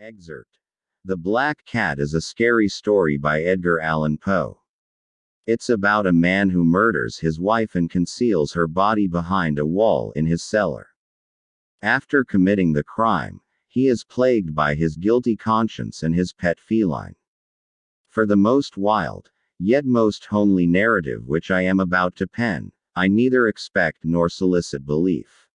Excerpt. The Black Cat is a scary story by Edgar Allan Poe. It's about a man who murders his wife and conceals her body behind a wall in his cellar. After committing the crime, he is plagued by his guilty conscience and his pet feline. For the most wild, yet most homely narrative which I am about to pen, I neither expect nor solicit belief.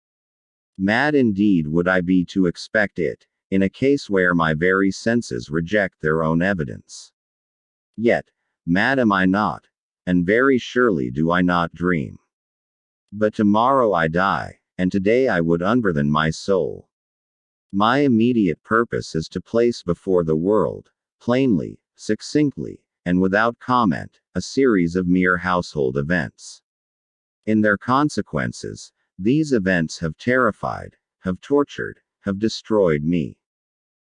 Mad indeed would I be to expect it, in a case where my very senses reject their own evidence. Yet, mad am I not, and very surely do I not dream. But tomorrow I die, and today I would unburthen my soul. My immediate purpose is to place before the world, plainly, succinctly, and without comment, a series of mere household events. In their consequences, these events have terrified, have tortured, have destroyed me.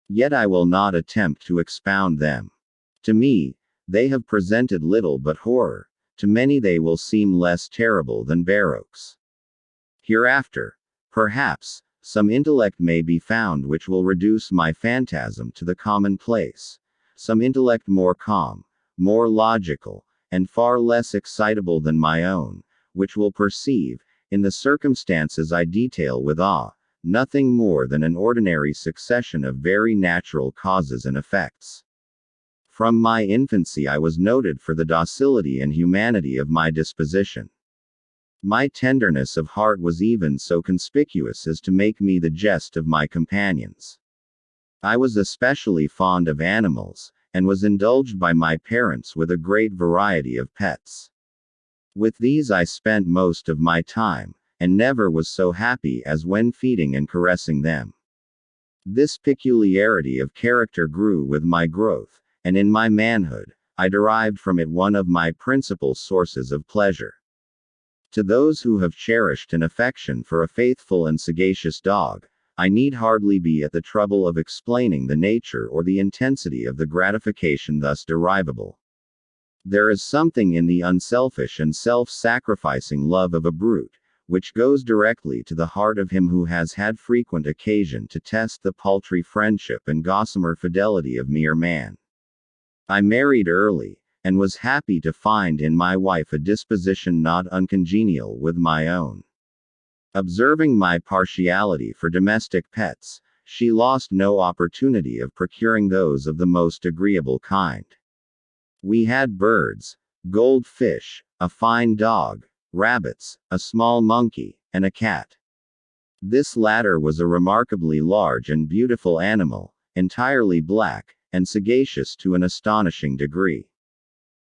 Yet I will not attempt to expound them. To me, they have presented little but horror, to many they will seem less terrible than barroques. Hereafter, perhaps, some intellect may be found which will reduce my phantasm to the commonplace, some intellect more calm, more logical, and far less excitable than my own, which will perceive, in the circumstances I detail with awe, nothing more than an ordinary succession of very natural causes and effects. From my infancy I was noted for the docility and humanity of my disposition. My tenderness of heart was even so conspicuous as to make me the jest of my companions. I was especially fond of animals, and was indulged by my parents with a great variety of pets. With these I spent most of my time, and never was so happy as when feeding and caressing them. This peculiarity of character grew with my growth, and in my manhood, I derived from it one of my principal sources of pleasure. To those who have cherished an affection for a faithful and sagacious dog, I need hardly be at the trouble of explaining the nature or the intensity of the gratification thus derivable. There is something in the unselfish and self-sacrificing love of a brute, which goes directly to the heart of him who has had frequent occasion to test the paltry friendship and gossamer fidelity of mere man. I married early, and was happy to find in my wife a disposition not uncongenial with my own. Observing my partiality for domestic pets, she lost no opportunity of procuring those of the most agreeable kind. We had birds, goldfish, a fine dog, rabbits, a small monkey, and a cat. This latter was a remarkably large and beautiful animal, entirely black, and sagacious to an astonishing degree.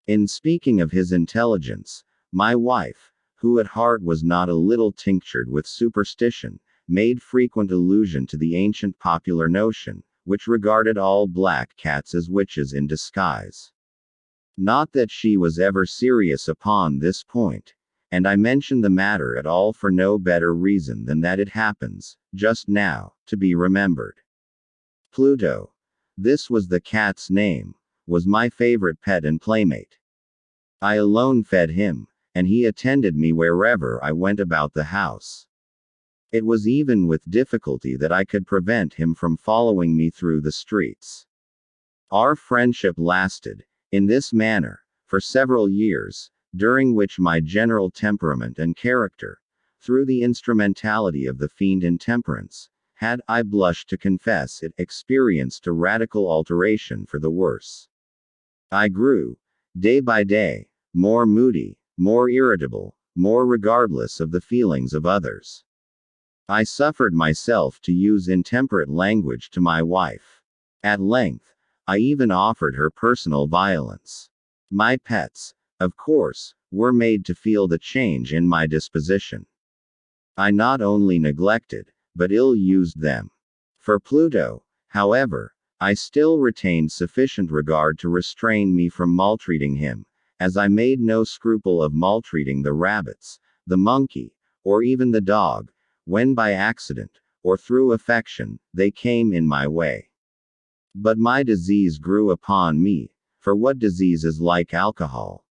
In speaking of his intelligence, my wife, who at heart was not a little tinctured with superstition, made frequent allusion to the ancient popular notion, which regarded all black cats as witches in disguise. Not that she was ever serious upon this point, and I mention the matter at all for no better reason than that it happens, just now, to be remembered. Pluto, this was the cat's name, was my favorite pet and playmate. I alone fed him, and he attended me wherever I went about the house. It was even with difficulty that I could prevent him from following me through the streets. Our friendship lasted, in this manner, for several years, during which my general temperament and character, through the instrumentality of the fiend intemperance, had, I blush to confess it, experienced a radical alteration for the worse. I grew, day by day, more moody, more irritable, more regardless of the feelings of others. I suffered myself to use intemperate language to my wife. At length, I even offered her personal violence. My pets, of course, were made to feel the change in my disposition. I not only neglected, but ill-used them. For Pluto, however, I still retained sufficient regard to restrain me from maltreating him, as I made no scruple of maltreating the rabbits, the monkey, or even the dog, when by accident, or through affection, they came in my way. But my disease grew upon me, for what disease is like alcohol?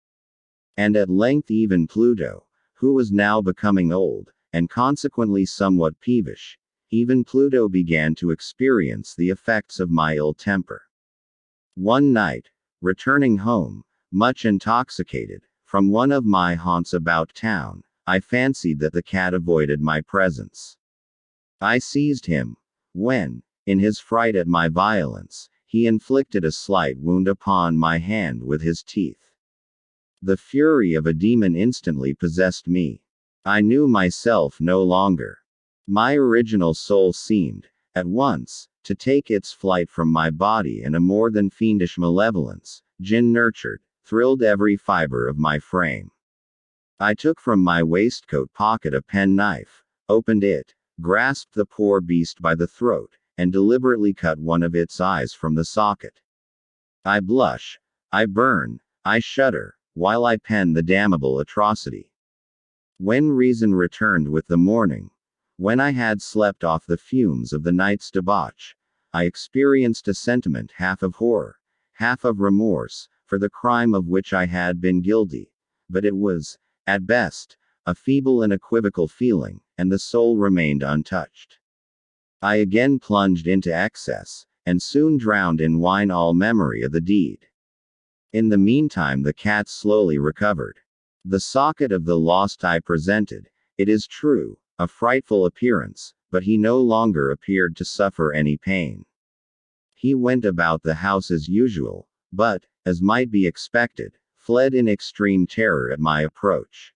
And at length even Pluto, who was now becoming old, and consequently somewhat peevish, Even Pluto began to experience the effects of my ill temper. One night, returning home, much intoxicated, from one of my haunts about town, I fancied that the cat avoided my presence. I seized him, when, in his fright at my violence, he inflicted a slight wound upon my hand with his teeth. The fury of a demon instantly possessed me. I knew myself no longer. My original soul seemed, at once, to take its flight from my body, and a more than fiendish malevolence, jinn-nurtured, thrilled every fiber of my frame. I took from my waistcoat pocket a penknife, opened it, grasped the poor beast by the throat, and deliberately cut one of its eyes from the socket. I blush, I burn, I shudder, while I pen the damnable atrocity. When reason returned with the morning, when I had slept off the fumes of the night's debauch, I experienced a sentiment half of horror, half of remorse, for the crime of which I had been guilty, but it was, at best, a feeble and equivocal feeling, and the soul remained untouched. I again plunged into excess, and soon drowned in wine all memory of the deed. In the meantime the cat slowly recovered. The socket of the lost eye presented, it is true, a frightful appearance, but he no longer appeared to suffer any pain. He went about the house as usual, but, as might be expected, fled in extreme terror at my approach.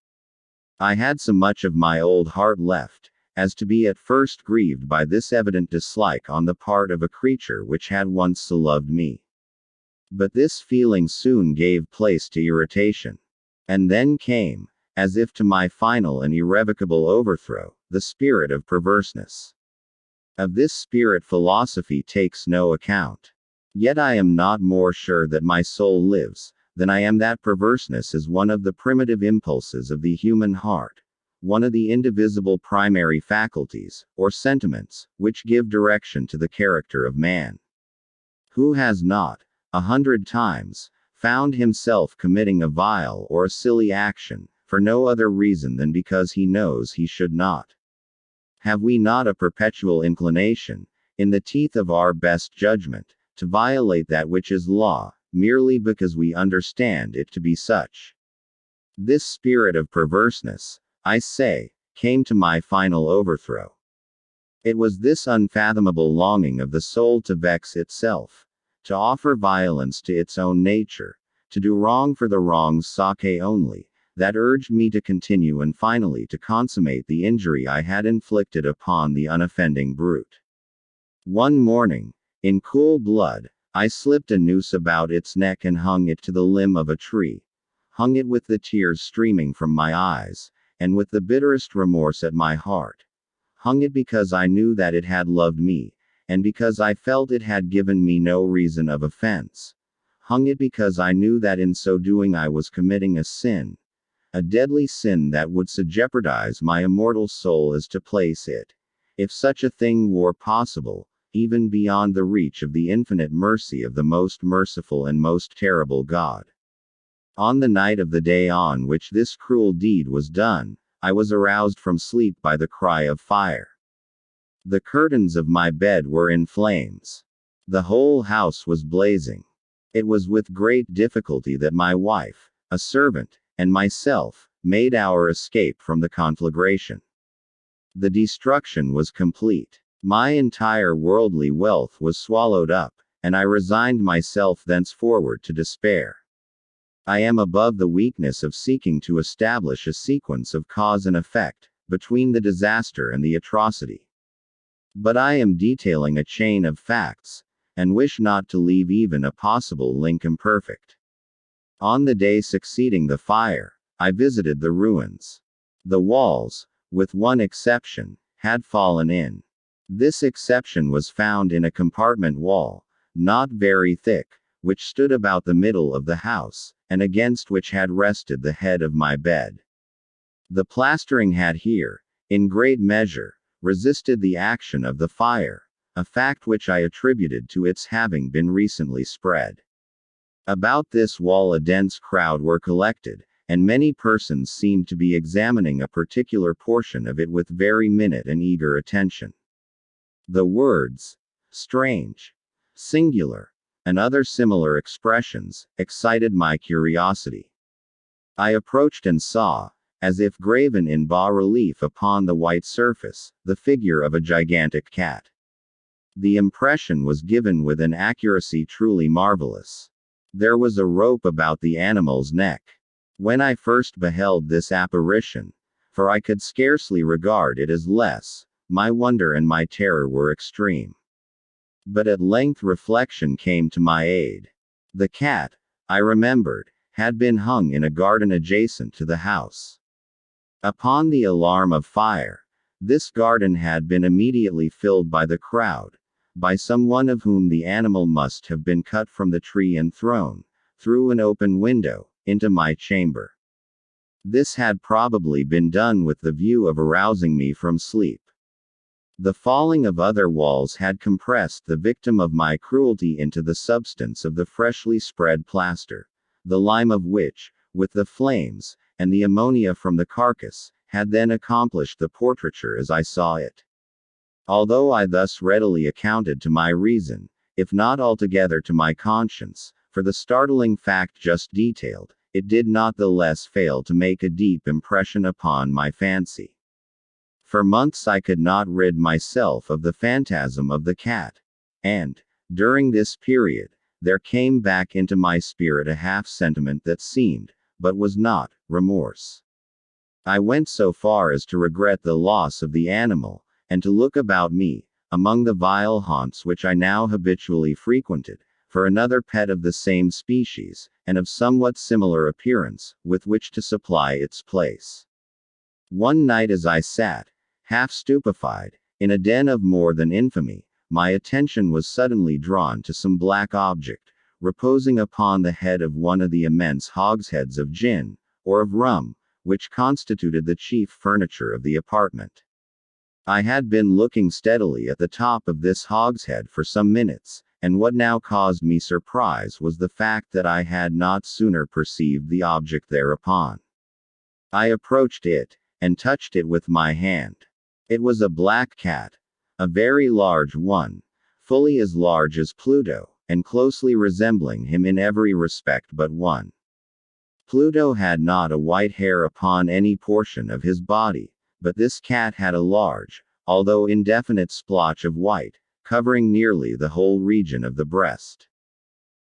I had so much of my old heart left, as to be at first grieved by this evident dislike on the part of a creature which had once so loved me. But this feeling soon gave place to irritation. And then came, as if to my final and irrevocable overthrow, the spirit of perverseness. Of this spirit philosophy takes no account. Yet I am not more sure that my soul lives, than I am that perverseness is one of the primitive impulses of the human heart, one of the indivisible primary faculties, or sentiments, which give direction to the character of man. Who has not, 100 times, found himself committing a vile or a silly action, for no other reason than because he knows he should not? Have we not a perpetual inclination, in the teeth of our best judgment, to violate that which is law, merely because we understand it to be such? This spirit of perverseness, I say, came to my final overthrow. It was this unfathomable longing of the soul to vex itself, to offer violence to its own nature, to do wrong for the wrong's sake only, that urged me to continue and finally to consummate the injury I had inflicted upon the unoffending brute. One morning, in cool blood, I slipped a noose about its neck and hung it to the limb of a tree, hung it with the tears streaming from my eyes, and with the bitterest remorse at my heart, hung it because I knew that it had loved me, and because I felt it had given me no reason of offense, hung it because I knew that in so doing I was committing a sin, a deadly sin that would so jeopardize my immortal soul as to place it, if such a thing were possible, even beyond the reach of the infinite mercy of the most merciful and most terrible God. On the night of the day on which this cruel deed was done, I was aroused from sleep by the cry of fire. The curtains of my bed were in flames. The whole house was blazing. It was with great difficulty that my wife, a servant, and myself, made our escape from the conflagration. The destruction was complete. My entire worldly wealth was swallowed up, and I resigned myself thenceforward to despair. I am above the weakness of seeking to establish a sequence of cause and effect, between the disaster and the atrocity. But I am detailing a chain of facts, and wish not to leave even a possible link imperfect. On the day succeeding the fire, I visited the ruins. The walls, with one exception, had fallen in. This exception was found in a compartment wall, not very thick, which stood about the middle of the house, and against which had rested the head of my bed. The plastering had here, in great measure, resisted the action of the fire, a fact which I attributed to its having been recently spread. About this wall a dense crowd were collected, and many persons seemed to be examining a particular portion of it with very minute and eager attention. The words, strange, singular, and other similar expressions, excited my curiosity. I approached and saw, as if graven in bas-relief upon the white surface, the figure of a gigantic cat. The impression was given with an accuracy truly marvelous. There was a rope about the animal's neck. When I first beheld this apparition, for I could scarcely regard it as less, my wonder and my terror were extreme. But at length reflection came to my aid. The cat, I remembered, had been hung in a garden adjacent to the house. Upon the alarm of fire, this garden had been immediately filled by the crowd, by someone of whom the animal must have been cut from the tree and thrown, through an open window, into my chamber. This had probably been done with the view of arousing me from sleep. The falling of other walls had compressed the victim of my cruelty into the substance of the freshly spread plaster, the lime of which, with the flames, and the ammonia from the carcass, had then accomplished the portraiture as I saw it. Although I thus readily accounted to my reason, if not altogether to my conscience, for the startling fact just detailed, it did not the less fail to make a deep impression upon my fancy. For months I could not rid myself of the phantasm of the cat, and, during this period, there came back into my spirit a half-sentiment that seemed, but was not, remorse. I went so far as to regret the loss of the animal, and to look about me, among the vile haunts which I now habitually frequented, for another pet of the same species, and of somewhat similar appearance, with which to supply its place. One night as I sat, half stupefied, in a den of more than infamy, my attention was suddenly drawn to some black object, reposing upon the head of one of the immense hogsheads of gin, or of rum, which constituted the chief furniture of the apartment. I had been looking steadily at the top of this hogshead for some minutes, and what now caused me surprise was the fact that I had not sooner perceived the object thereupon. I approached it, and touched it with my hand. It was a black cat, a very large one, fully as large as Pluto, and closely resembling him in every respect but one. Pluto had not a white hair upon any portion of his body, but this cat had a large, although indefinite splotch of white, covering nearly the whole region of the breast.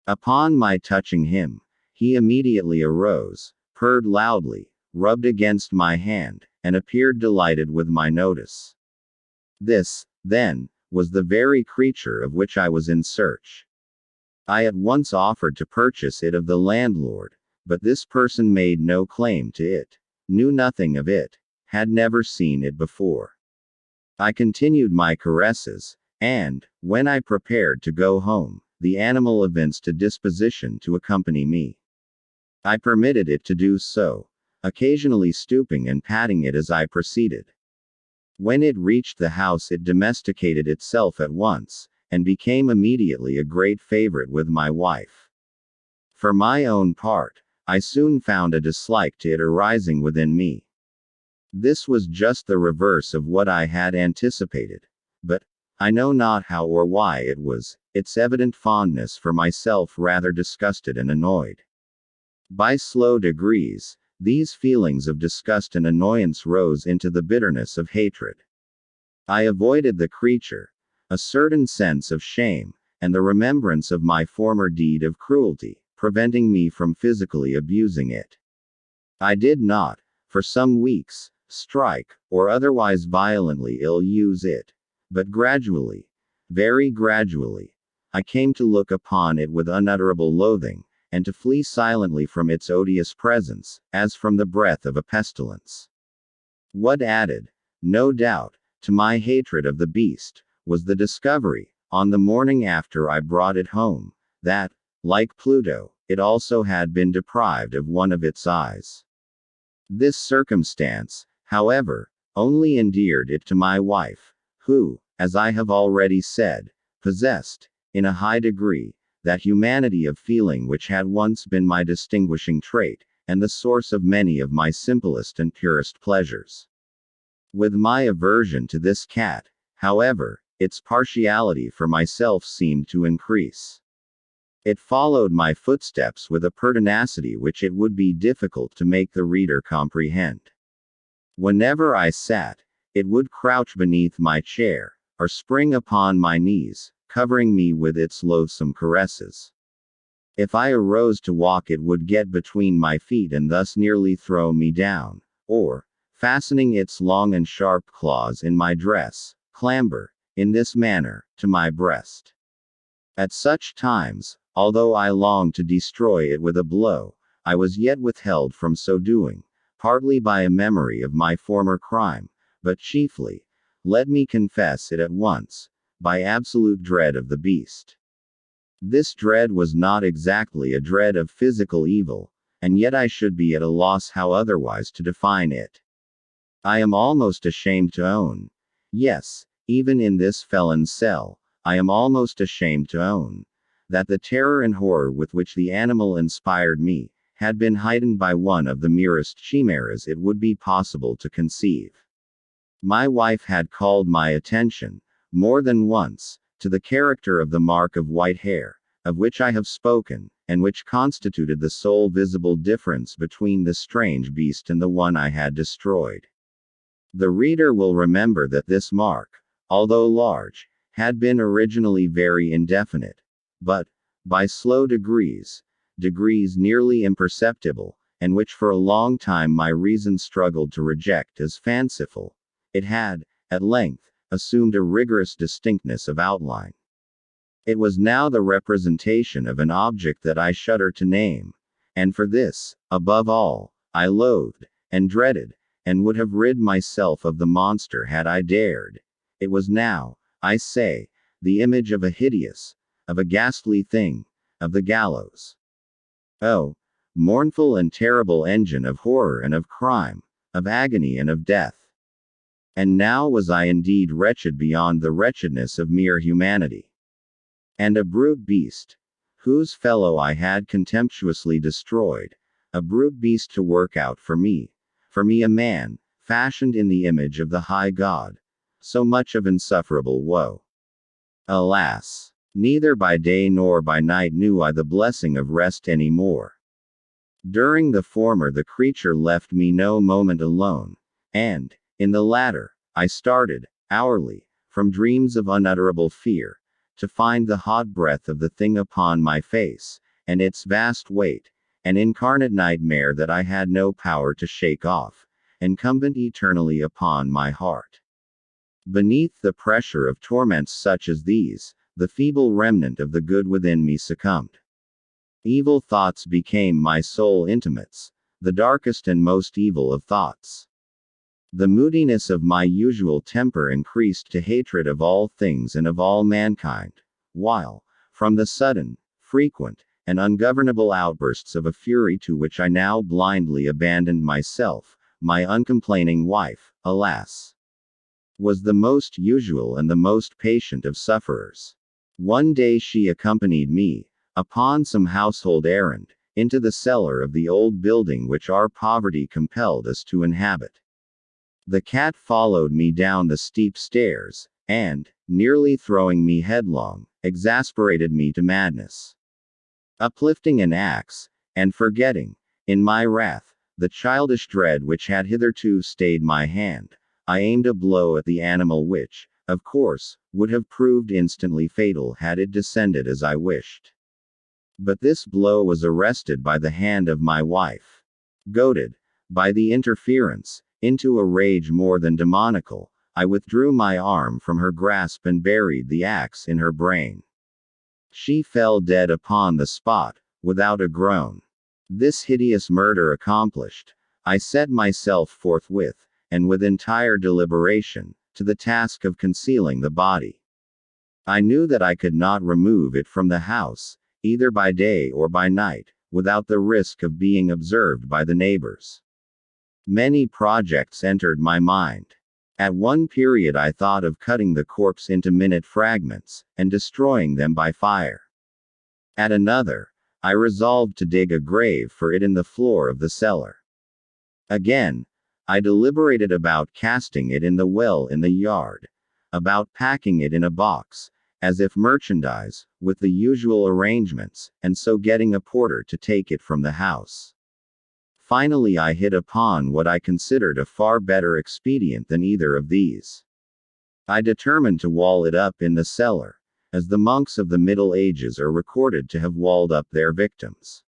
Upon my touching him, he immediately arose, purred loudly, rubbed against my hand, and appeared delighted with my notice. This, then, was the very creature of which I was in search. I at once offered to purchase it of the landlord, but this person made no claim to it, knew nothing of it, had never seen it before. I continued my caresses, and, when I prepared to go home, the animal evinced a disposition to accompany me. I permitted it to do so, occasionally stooping and patting it as I proceeded. When it reached the house it domesticated itself at once, and became immediately a great favorite with my wife. For my own part, I soon found a dislike to it arising within me. This was just the reverse of what I had anticipated, but, I know not how or why it was, its evident fondness for myself rather disgusted and annoyed. By slow degrees, these feelings of disgust and annoyance rose into the bitterness of hatred. I avoided the creature, a certain sense of shame, and the remembrance of my former deed of cruelty, preventing me from physically abusing it. I did not, for some weeks, strike, or otherwise violently ill-use it, but gradually, very gradually, I came to look upon it with unutterable loathing, and to flee silently from its odious presence, as from the breath of a pestilence. What added, no doubt, to my hatred of the beast, was the discovery, on the morning after I brought it home, that, like Pluto, it also had been deprived of one of its eyes. This circumstance, however, only endeared it to my wife, who, as I have already said, possessed, in a high degree, that humanity of feeling which had once been my distinguishing trait, and the source of many of my simplest and purest pleasures. With my aversion to this cat, however, its partiality for myself seemed to increase. It followed my footsteps with a pertinacity which it would be difficult to make the reader comprehend. Whenever I sat, it would crouch beneath my chair, or spring upon my knees, covering me with its loathsome caresses. If I arose to walk, it would get between my feet and thus nearly throw me down, or, fastening its long and sharp claws in my dress, clamber, in this manner, to my breast. At such times, although I longed to destroy it with a blow, I was yet withheld from so doing, partly by a memory of my former crime, but chiefly, let me confess it at once, by absolute dread of the beast. This dread was not exactly a dread of physical evil, and yet I should be at a loss how otherwise to define it. I am almost ashamed to own, yes, even in this felon's cell, I am almost ashamed to own, that the terror and horror with which the animal inspired me, had been heightened by one of the merest chimeras it would be possible to conceive. My wife had called my attention, more than once, to the character of the mark of white hair, of which I have spoken, and which constituted the sole visible difference between the strange beast and the one I had destroyed. The reader will remember that this mark, although large, had been originally very indefinite, but, by slow degrees nearly imperceptible, and which for a long time my reason struggled to reject as fanciful, it had, at length, assumed a rigorous distinctness of outline. It was now the representation of an object that I shudder to name, and for this, above all, I loathed, and dreaded, and would have rid myself of the monster had I dared. It was now, I say, the image of a hideous, of a ghastly thing, of the gallows. Oh, mournful and terrible engine of horror and of crime, of agony and of death. And now was I indeed wretched beyond the wretchedness of mere humanity. And a brute beast, whose fellow I had contemptuously destroyed, a brute beast to work out for me a man, fashioned in the image of the high God, so much of insufferable woe. Alas! Neither by day nor by night knew I the blessing of rest any more. During the former the creature left me no moment alone, and, in the latter, I started, hourly, from dreams of unutterable fear, to find the hot breath of the thing upon my face, and its vast weight, an incarnate nightmare that I had no power to shake off, incumbent eternally upon my heart. Beneath the pressure of torments such as these, the feeble remnant of the good within me succumbed. Evil thoughts became my sole intimates, the darkest and most evil of thoughts. The moodiness of my usual temper increased to hatred of all things and of all mankind, while, from the sudden, frequent, and ungovernable outbursts of a fury to which I now blindly abandoned myself, my uncomplaining wife, alas, was the most usual and the most patient of sufferers. One day she accompanied me, upon some household errand, into the cellar of the old building which our poverty compelled us to inhabit. The cat followed me down the steep stairs, and, nearly throwing me headlong, exasperated me to madness. Uplifting an axe, and forgetting, in my wrath, the childish dread which had hitherto stayed my hand, I aimed a blow at the animal which, of course, would have proved instantly fatal had it descended as I wished. But this blow was arrested by the hand of my wife. Goaded, by the interference, into a rage more than demoniacal, I withdrew my arm from her grasp and buried the axe in her brain. She fell dead upon the spot, without a groan. This hideous murder accomplished, I set myself forthwith, and with entire deliberation, to the task of concealing the body. I knew that I could not remove it from the house, either by day or by night, without the risk of being observed by the neighbors. Many projects entered my mind. At one period I thought of cutting the corpse into minute fragments, and destroying them by fire. At another, I resolved to dig a grave for it in the floor of the cellar. Again, I deliberated about casting it in the well in the yard, about packing it in a box, as if merchandise, with the usual arrangements, and so getting a porter to take it from the house. Finally, I hit upon what I considered a far better expedient than either of these. I determined to wall it up in the cellar, as the monks of the Middle Ages are recorded to have walled up their victims.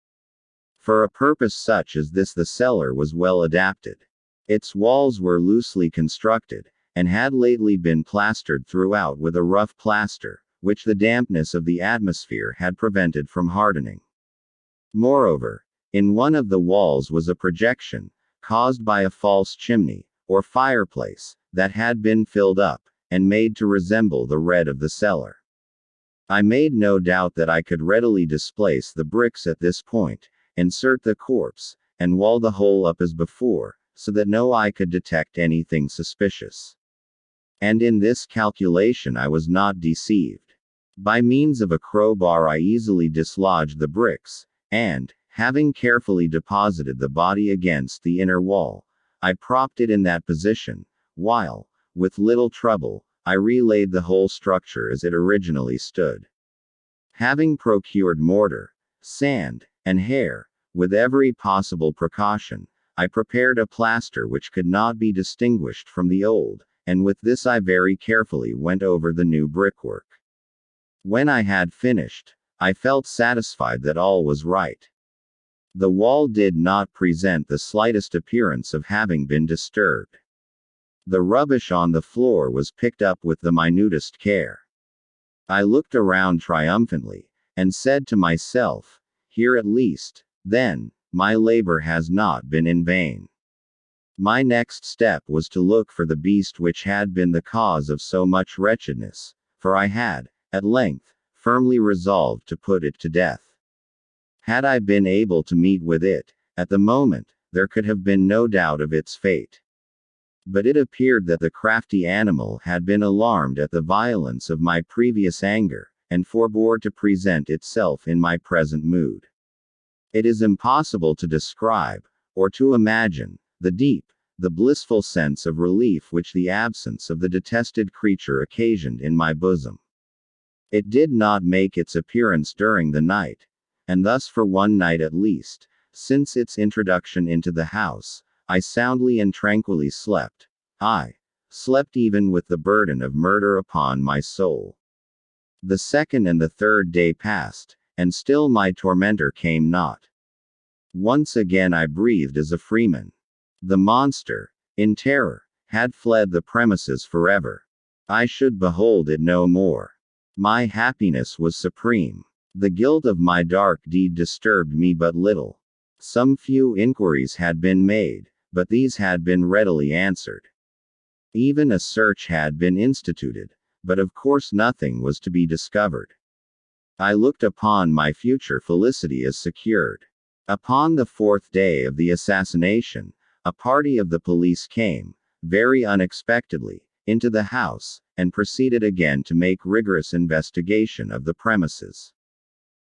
For a purpose such as this, the cellar was well adapted. Its walls were loosely constructed, and had lately been plastered throughout with a rough plaster, which the dampness of the atmosphere had prevented from hardening. Moreover, in one of the walls was a projection, caused by a false chimney, or fireplace, that had been filled up, and made to resemble the red of the cellar. I made no doubt that I could readily displace the bricks at this point, insert the corpse, and wall the whole up as before, so that no eye could detect anything suspicious. And in this calculation I was not deceived. By means of a crowbar I easily dislodged the bricks, and, having carefully deposited the body against the inner wall, I propped it in that position, while, with little trouble, I relaid the whole structure as it originally stood. Having procured mortar, sand, and hair, with every possible precaution, I prepared a plaster which could not be distinguished from the old, and with this I very carefully went over the new brickwork. When I had finished, I felt satisfied that all was right. The wall did not present the slightest appearance of having been disturbed. The rubbish on the floor was picked up with the minutest care. I looked around triumphantly, and said to myself, "Here at least, then, my labor has not been in vain." My next step was to look for the beast which had been the cause of so much wretchedness, for I had, at length, firmly resolved to put it to death. Had I been able to meet with it, at the moment, there could have been no doubt of its fate. But it appeared that the crafty animal had been alarmed at the violence of my previous anger, and forbore to present itself in my present mood. It is impossible to describe, or to imagine, the blissful sense of relief which the absence of the detested creature occasioned in my bosom. It did not make its appearance during the night, and thus for one night at least, since its introduction into the house, I soundly and tranquilly slept. I slept even with the burden of murder upon my soul. The second and the third day passed, and still my tormentor came not. Once again I breathed as a freeman. The monster, in terror, had fled the premises forever. I should behold it no more. My happiness was supreme. The guilt of my dark deed disturbed me but little. Some few inquiries had been made, but these had been readily answered. Even a search had been instituted, but of course nothing was to be discovered. I looked upon my future felicity as secured. Upon the fourth day of the assassination, a party of the police came, very unexpectedly, into the house, and proceeded again to make rigorous investigation of the premises.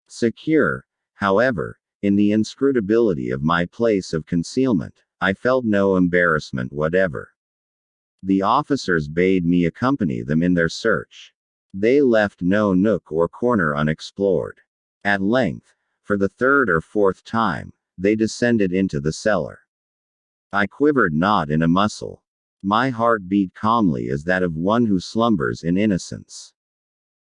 Secure, however, in the inscrutability of my place of concealment, I felt no embarrassment whatever. The officers bade me accompany them in their search. They left no nook or corner unexplored. At length, for the third or fourth time, they descended into the cellar. I quivered not in a muscle. My heart beat calmly as that of one who slumbers in innocence.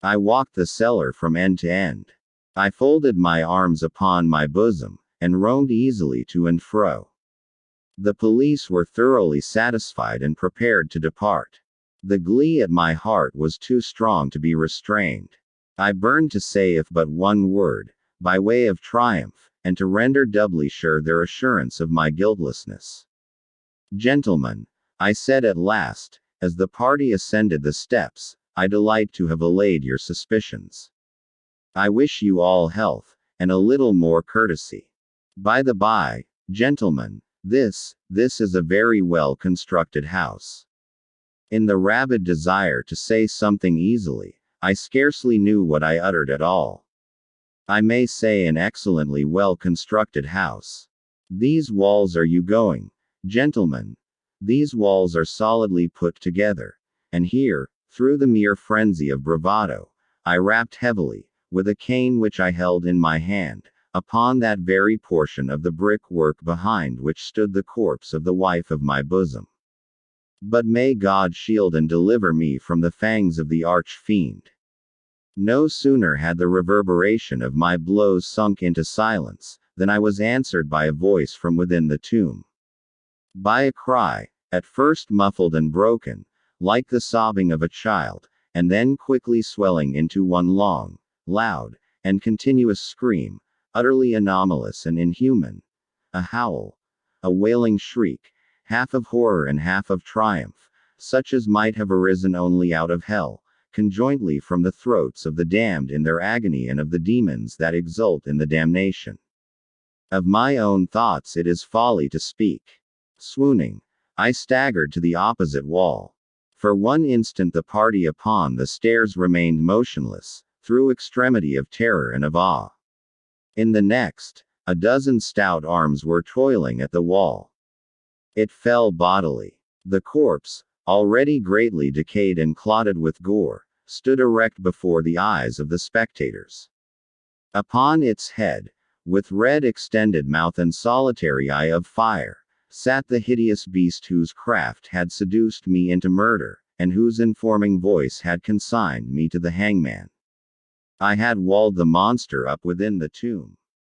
I walked the cellar from end to end. I folded my arms upon my bosom, and roamed easily to and fro. The police were thoroughly satisfied and prepared to depart. The glee at my heart was too strong to be restrained. I burned to say if but one word, by way of triumph, and to render doubly sure their assurance of my guiltlessness. "Gentlemen," I said at last, as the party ascended the steps, "I delight to have allayed your suspicions. I wish you all health, and a little more courtesy. By the by, gentlemen, this is a very well constructed house." In the rabid desire to say something easily, I scarcely knew what I uttered at all. I may say an excellently well constructed house. These walls are you going, gentlemen? These walls are solidly put together, and here, Through the mere frenzy of bravado, I rapped heavily, with a cane which I held in my hand, upon that very portion of the brickwork behind which stood the corpse of the wife of my bosom. But may God shield and deliver me from the fangs of the arch-fiend. No sooner had the reverberation of my blows sunk into silence, than I was answered by a voice from within the tomb. By a cry, at first muffled and broken, like the sobbing of a child, and then quickly swelling into one long, loud, and continuous scream, utterly anomalous and inhuman. A howl. A wailing shriek, half of horror and half of triumph, such as might have arisen only out of hell, conjointly from the throats of the damned in their agony and of the demons that exult in the damnation. Of my own thoughts it is folly to speak. Swooning, I staggered to the opposite wall. For one instant the party upon the stairs remained motionless, through extremity of terror and of awe. In the next, a dozen stout arms were toiling at the wall. It fell bodily. The corpse, already greatly decayed and clotted with gore, stood erect before the eyes of the spectators. Upon its head, with red extended mouth and solitary eye of fire, sat the hideous beast whose craft had seduced me into murder, and whose informing voice had consigned me to the hangman. I had walled the monster up within the tomb.